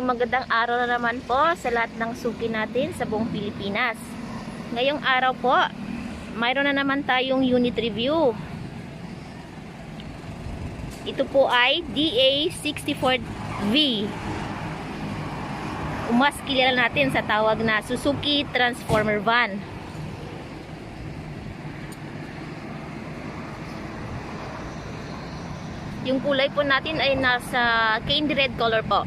magandang araw na naman po sa lahat ng suki natin sa buong Pilipinas. Ngayong araw po, mayroon na naman tayong unit review. Ito po ay DA64V. Mas kilala natin sa tawag na Suzuki Transformer Van. Yung kulay po natin ay nasa candy red color po.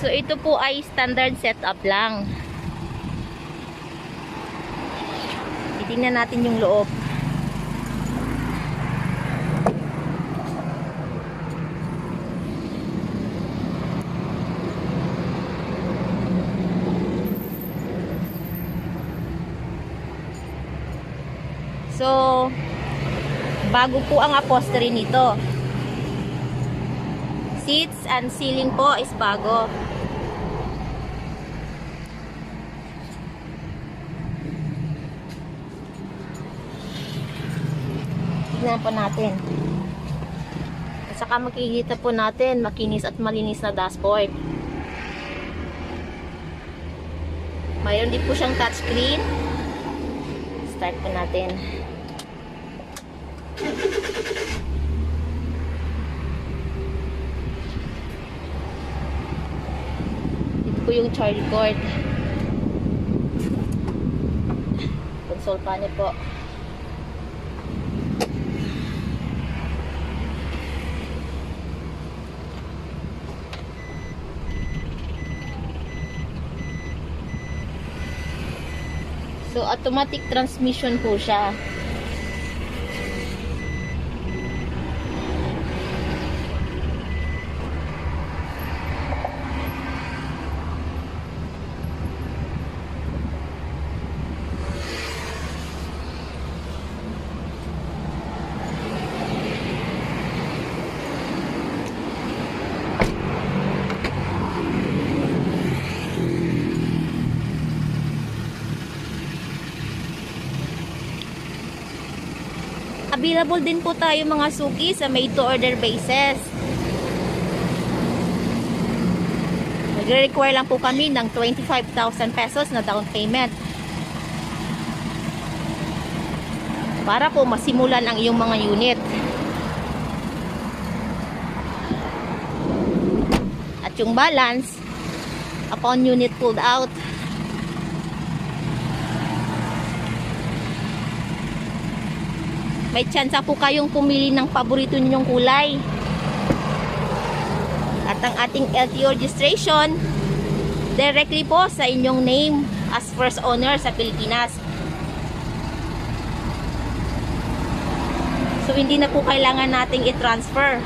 So ito po ay standard setup lang. Titingnan natin yung loob. So, bago po ang upholstery nito. Seats and ceiling po is bago. Tignan po natin. At saka makikita po natin makinis at malinis na dashboard. Mayroon din po siyang touchscreen. Start po natin. Ito po yung charge cord. Console panel po. So automatic transmission po siya. Available din po tayo mga suki sa made to order basis. Nagre-require lang po kami ng 25,000 pesos na down payment para po masimulan ang iyong mga unit. At yung balance upon unit pulled out, may chance po kayong pumili ng paborito ninyong kulay. At ang ating LTO registration directly po sa inyong name as first owner sa Pilipinas. So hindi na po kailangan nating i-transfer.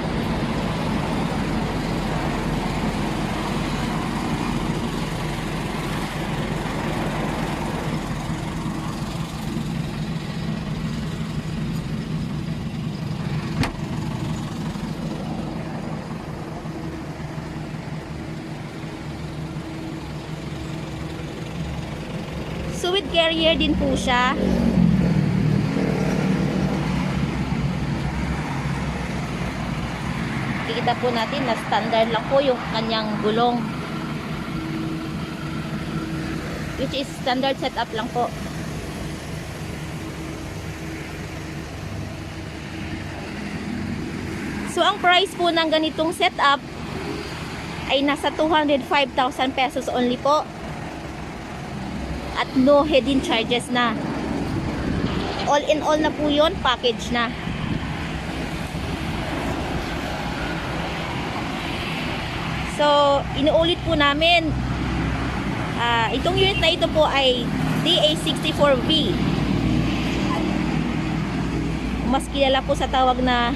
So with carrier din po siya. Kikita po natin na standard lang po yung kanyang gulong, which is standard setup lang po. So ang price po ng ganitong setup ay nasa 205,000 pesos only po. At no hidden charges na. All in all na po yun, package na. So, inuulit po namin, itong unit na ito po ay DA64V. Mas kilala po sa tawag na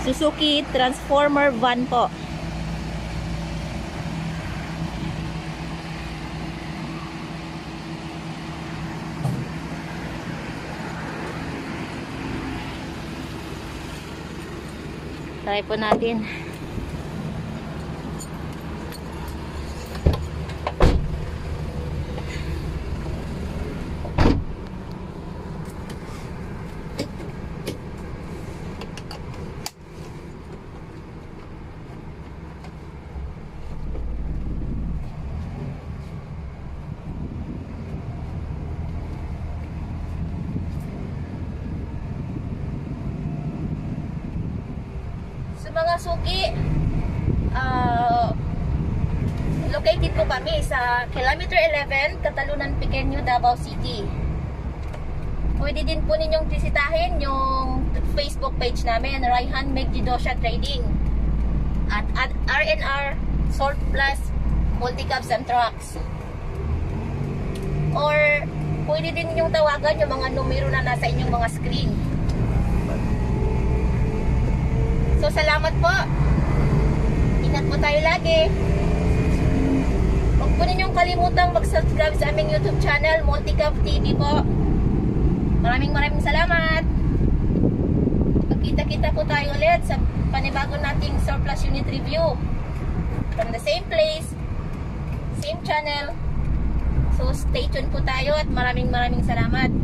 Suzuki Transformer Van po. Try po natin. mga suki, located po kami sa Kilometer 11, Catalunan Pequeño, Davao City. Pwede din po ninyong bisitahin yung Facebook page namin, Raihan Megdidosya Trading. At RNR Salt Plus Multicabs and Trucks. Or pwede din ninyong tawagan yung mga numero na nasa inyong mga screen. So salamat po. Ingat po tayo lagi. Huwag po ninyong kalimutang mag-subscribe sa aming YouTube channel, Multicab TV po. Maraming salamat. Magkita-kita po tayo ulit sa panibago nating surplus unit review. From the same place, same channel. So stay tuned po tayo at maraming salamat.